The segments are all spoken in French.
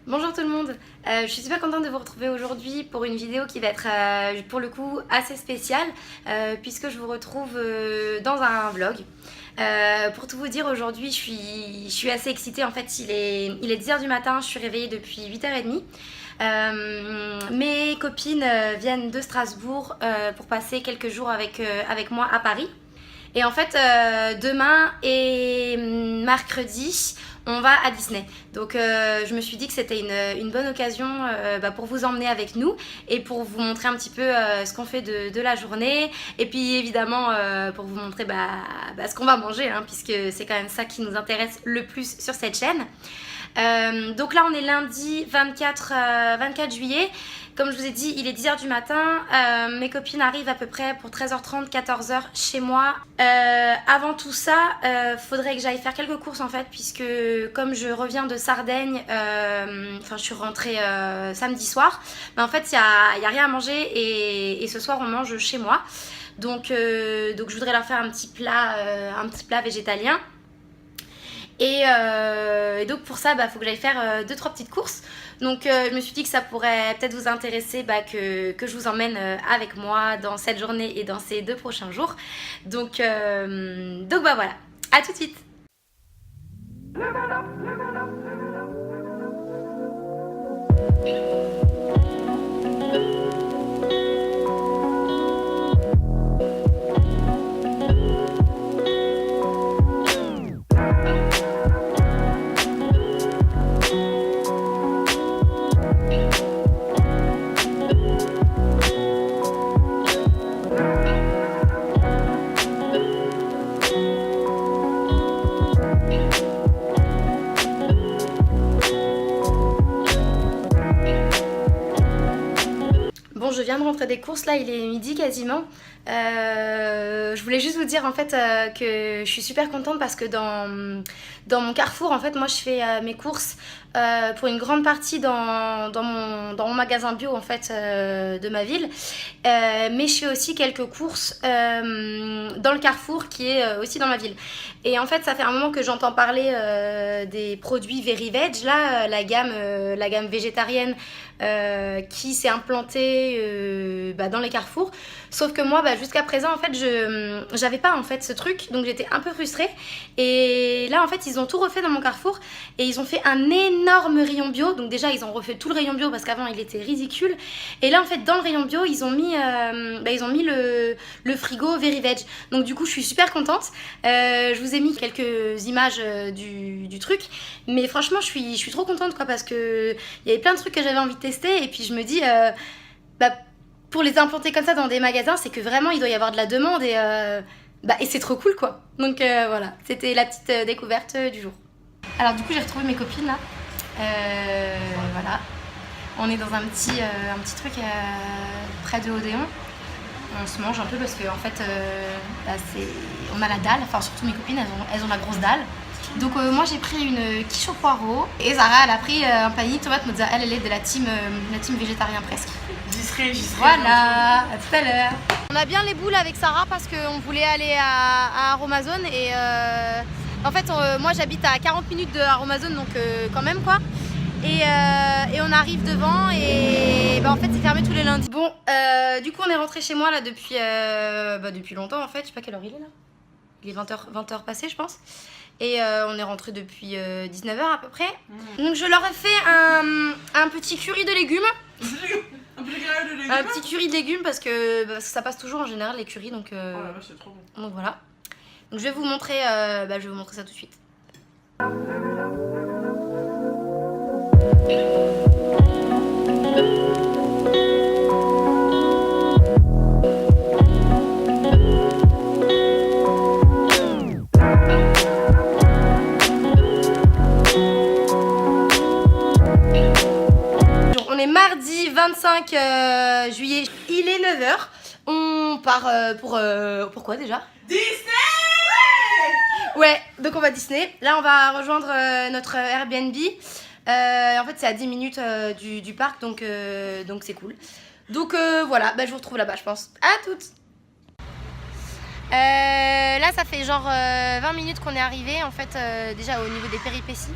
Bonjour tout le monde, je suis super contente de vous retrouver aujourd'hui pour une vidéo qui va être pour le coup assez spéciale puisque je vous retrouve dans un vlog. Pour tout vous dire, aujourd'hui je suis assez excitée. En fait il est 10h du matin, je suis réveillée depuis 8h30. Mes copines viennent de Strasbourg pour passer quelques jours avec moi à Paris. Et en fait, demain et mercredi, on va à Disney. Donc je me suis dit que c'était une bonne occasion pour vous emmener avec nous et pour vous montrer un petit peu ce qu'on fait de la journée. Et puis évidemment pour vous montrer ce qu'on va manger, hein, puisque c'est quand même ça qui nous intéresse le plus sur cette chaîne. Donc là on est lundi 24 juillet. Comme je vous ai dit, il est 10h du matin, mes copines arrivent à peu près pour 13h30, 14h chez moi. Avant tout ça, faudrait que j'aille faire quelques courses en fait, puisque comme je reviens de Sardaigne, je suis rentrée samedi soir, mais en fait il y a rien à manger et ce soir on mange chez moi. Donc je voudrais leur faire un petit plat végétalien. Et donc pour ça, faut que j'aille faire 2-3 petites courses. Donc je me suis dit que ça pourrait peut-être vous intéresser que je vous emmène avec moi dans cette journée et dans ces 2 prochains jours. Donc voilà, à tout de suite. Bon, je viens de rentrer des courses, là il est midi quasiment. Je voulais juste vous dire en fait que je suis super contente parce que dans mon Carrefour, en fait, moi je fais mes courses pour une grande partie dans mon magasin bio en fait de ma ville. Mais je fais aussi quelques courses dans le Carrefour qui est aussi dans ma ville. Et en fait, ça fait un moment que j'entends parler des produits Very-Veg, là, la gamme végétarienne qui s'est implantée dans les Carrefours. Sauf que moi, jusqu'à présent, en fait, j'avais pas en fait ce truc, donc j'étais un peu frustrée. Et là, en fait, ils ont tout refait dans mon Carrefour et ils ont fait un énorme rayon bio. Donc déjà, ils ont refait tout le rayon bio parce qu'avant, il était ridicule. Et là, en fait, dans le rayon bio, ils ont mis le frigo Very-Veg. Donc du coup, je suis super contente. Je vous ai mis quelques images du truc, mais franchement, je suis trop contente quoi, parce que il y avait plein de trucs que j'avais envie de tester et puis je me dis pour les implanter comme ça dans des magasins, c'est que vraiment il doit y avoir de la demande et c'est trop cool quoi. Donc voilà, c'était la petite découverte du jour. Alors du coup j'ai retrouvé mes copines là. Voilà, on est dans un petit truc près de Odéon. On se mange un peu parce que en fait on a la dalle, enfin surtout mes copines elles ont la grosse dalle. Donc moi j'ai pris une quiche au poireau et Zara elle a pris un panier de tomates mozza. Elle est de la team végétarien presque. J'y serai. Voilà, à tout à l'heure. On a bien les boules avec Sarah parce qu'on voulait aller à Aromazone et en fait moi j'habite à 40 minutes de Aromazone donc quand même quoi. Et on arrive devant et en fait c'est fermé tous les lundis. Bon du coup on est rentré chez moi là depuis longtemps en fait, je sais pas quelle heure il est là. Il est 20h passé je pense. Et on est rentré depuis 19h à peu près. Donc je leur ai fait un petit curry de légumes. Un petit curry de légumes parce que ça passe toujours en général les currys donc, c'est trop bon. Donc voilà. Donc je vais vous montrer ça tout de suite. On est mardi 25 juillet, il est 9h. On part pourquoi déjà? Disney! Ouais, donc on va à Disney. Là on va rejoindre notre Airbnb. En fait c'est à 10 minutes du parc donc c'est cool. Donc voilà, je vous retrouve là-bas je pense. À toutes. Là ça fait genre 20 minutes qu'on est arrivé en fait déjà au niveau des péripéties.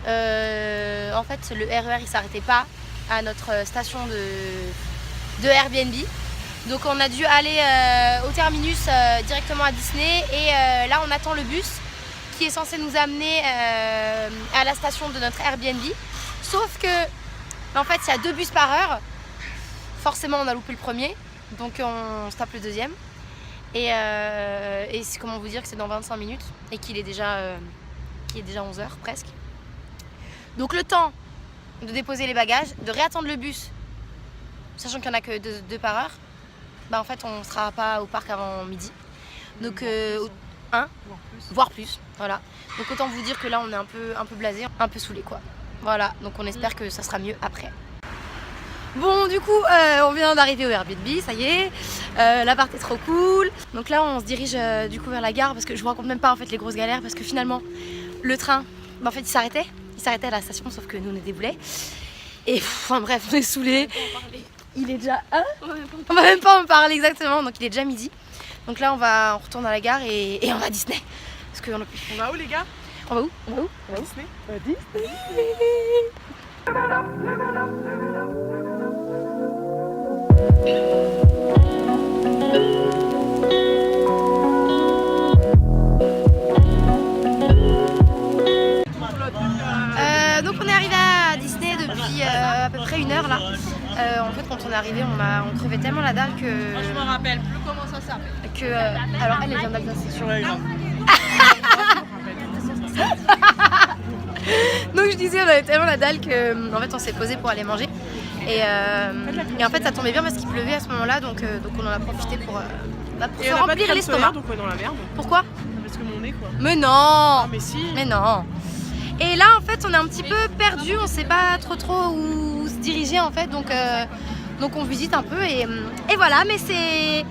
En fait, le RER il s'arrêtait pas à notre station de Airbnb. Donc on a dû aller au terminus directement à Disney et là on attend le bus qui est censé nous amener à la station de notre Airbnb. Sauf que en fait il y a 2 bus par heure. Forcément on a loupé le premier, donc on se tape le deuxième. Et c'est comment vous dire que c'est dans 25 minutes et qu'il est déjà 11h presque. Donc le temps de déposer les bagages, de réattendre le bus, sachant qu'il n'y en a que 2 par heure, bah en fait on ne sera pas au parc avant midi. Donc voire plus, voilà. Donc autant vous dire que là on est un peu blasé, un peu saoulé quoi. Voilà, donc on espère que ça sera mieux après. Bon du coup on vient d'arriver au Airbnb, ça y est, l'appart est trop cool. Donc là on se dirige du coup vers la gare parce que je vous raconte même pas en fait les grosses galères parce que finalement le train, bah, en fait il s'arrêtait à la station sauf que nous on est des boulets. Et enfin bref on est saoulés. Il est déjà... Hein, on va même pas en parler exactement, donc il est déjà midi. Donc là on retourne à la gare et on va à Disney. Parce qu'on a plus... On va où les gars? On va où? Disney. À Disney. Donc on est arrivé à Disney depuis à peu près 1 heure là. En fait quand on est arrivé on crevait tellement la dalle que... Moi je me rappelle plus comment ça s'appelle. Alors elle vient d'Alsace c'est sûr. Ouais, Donc je disais on avait tellement la dalle que en fait on s'est posé pour aller manger. Et en fait ça tombait bien parce qu'il pleuvait à ce moment là donc on en a profité pour se remplir l'estomac. Donc on est dans la merde. Pourquoi? Parce que mon nez quoi. Mais non. Ah mais si. Mais non. Et là en fait on est un petit peu perdu, on sait pas trop où se diriger en fait donc on visite un peu et voilà mais c'est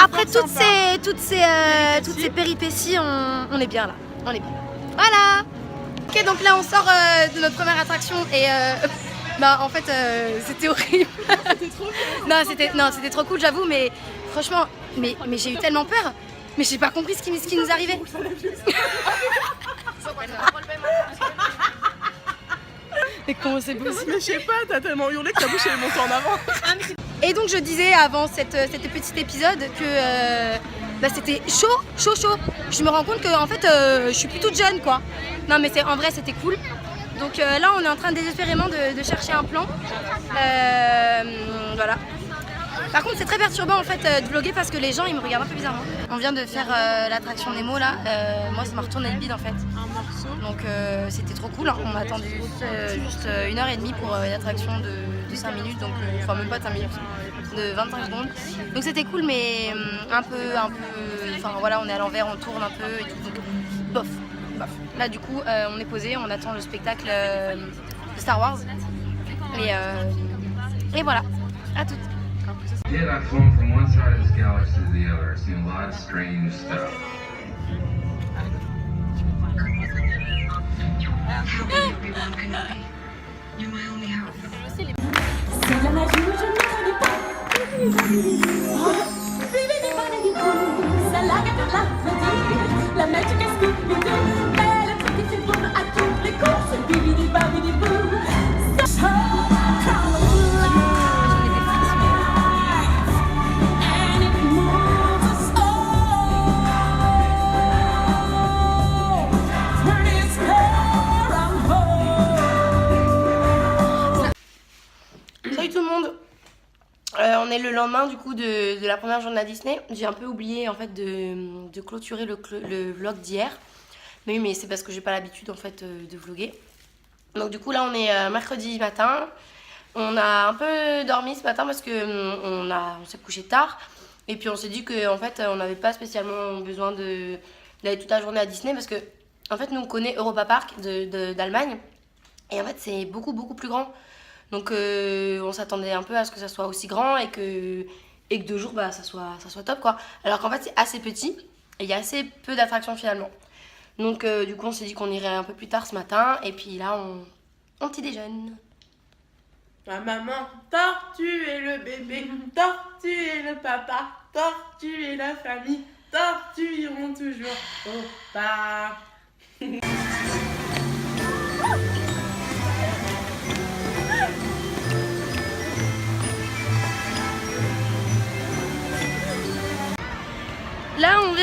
après toutes ces péripéties on est bien là, on est bien. Voilà. Ok donc là on sort de notre première attraction et bah en fait c'était horrible. C'était trop cool. Non c'était trop cool j'avoue mais franchement mais j'ai eu tellement peur mais j'ai pas compris ce qui nous arrivait. Mais comment c'est possible? Mais je sais pas, t'as tellement hurlé que ta bouche elle est montée en avant. Et donc je disais avant cet petit épisode que bah, c'était chaud. Je me rends compte que en fait je suis plus toute jeune quoi. Non mais en vrai c'était cool. Donc là on est en train désespérément de chercher un plan. Voilà. Par contre c'est très perturbant en fait de vlogger parce que les gens ils me regardent un peu bizarrement. On vient de faire l'attraction Nemo là, moi ça m'a retourné le bide en fait. Un morceau. Donc c'était trop cool, hein. On a attendu juste 1h30 pour une attraction de 5 minutes, donc enfin même pas de 5 minutes, de 25 secondes. Donc c'était cool mais un peu, enfin voilà on est à l'envers, on tourne un peu et tout, donc bof. Là du coup on est posé, on attend le spectacle de Star Wars et voilà, à toutes. Yeah, I've flown from one side of this galaxy to the other. I've seen a lot of strange stuff. You're my only hope. C'est la magie où je ne connais pas. Vivez des bonnes et des bouts, c'est la gâteau de l'Aphrodite. La magie est Scooby-Doo, mais le truc est fait pour à toutes les courses. Bibidi babidi boo. So and it moves us all. Turn its around. Salut tout le monde. On est le lendemain du coup de la première journée à Disney. J'ai un peu oublié en fait de clôturer le vlog d'hier. Mais oui mais c'est parce que j'ai pas l'habitude en fait de vlogger. Donc du coup là on est mercredi matin. On a un peu dormi ce matin parce que on s'est couché tard. Et puis on s'est dit que en fait on n'avait pas spécialement besoin d'aller toute la journée à Disney parce que en fait nous on connaît Europa Park d'Allemagne. Et en fait c'est beaucoup plus grand. Donc on s'attendait un peu à ce que ça soit aussi grand et que 2 jours bah, ça soit top quoi. Alors qu'en fait c'est assez petit et il y a assez peu d'attractions finalement. Donc du coup on s'est dit qu'on irait un peu plus tard ce matin et puis là on petit déjeune. La maman, tortue et le bébé, tortue et le papa, tortue et la famille, tortue iront toujours au parc.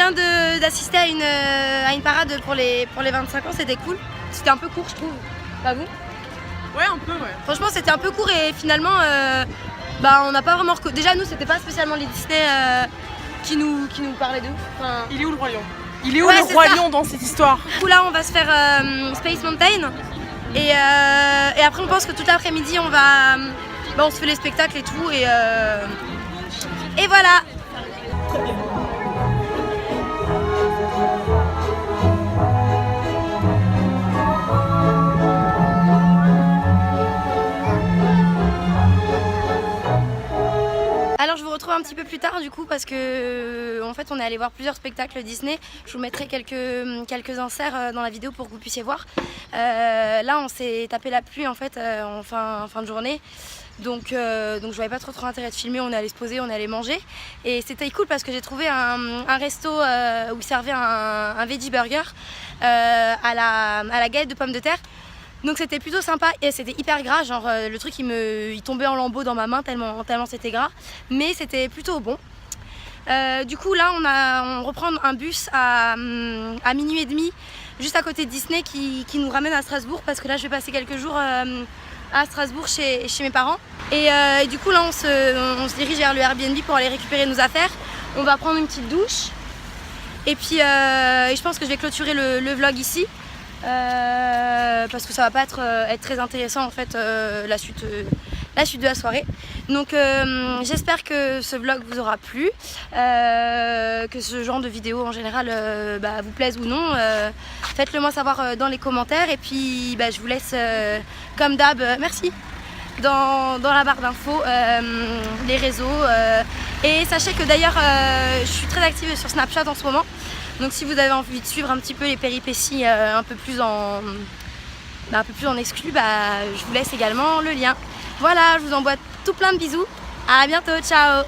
vient d'assister à une parade pour les 25 ans, c'était cool. C'était un peu court, je trouve. Pas vous? Ouais, un peu, ouais. Franchement, c'était un peu court et finalement, on n'a pas vraiment. Déjà, nous, c'était pas spécialement les Disney qui nous parlaient d'eux. Enfin... Il est où le Roi Lion? Il est où Ouais, le c'est Roi ça. Lion dans cette histoire? Du coup, là, on va se faire Space Mountain. Et après, on pense que toute l'après-midi, on se fait les spectacles et tout. Et voilà. Alors je vous retrouve un petit peu plus tard du coup parce que en fait on est allé voir plusieurs spectacles Disney. Je vous mettrai quelques inserts dans la vidéo pour que vous puissiez voir. Là on s'est tapé la pluie en fait en fin de journée. Donc je voyais pas trop intérêt de filmer, on est allé se poser, on est allé manger. Et c'était cool parce que j'ai trouvé un resto où ils servaient un veggie burger à la galette de pommes de terre. Donc c'était plutôt sympa et c'était hyper gras, genre le truc il tombait en lambeaux dans ma main tellement c'était gras, mais c'était plutôt bon. Du coup là on reprend un bus à minuit et demi juste à côté de Disney qui nous ramène à Strasbourg parce que là je vais passer quelques jours à Strasbourg chez mes parents. Et du coup là on se dirige vers le Airbnb pour aller récupérer nos affaires. On va prendre une petite douche et puis je pense que je vais clôturer le vlog ici. Parce que ça va pas être très intéressant en fait la suite de la soirée. Donc j'espère que ce vlog vous aura plu, que ce genre de vidéo en général vous plaise ou non. Faites-le moi savoir dans les commentaires et puis je vous laisse comme d'hab, merci, dans la barre d'infos les réseaux. Et sachez que d'ailleurs je suis très active sur Snapchat en ce moment. Donc si vous avez envie de suivre un petit peu les péripéties un peu plus en exclu, je vous laisse également le lien. Voilà, je vous envoie tout plein de bisous. À bientôt, ciao.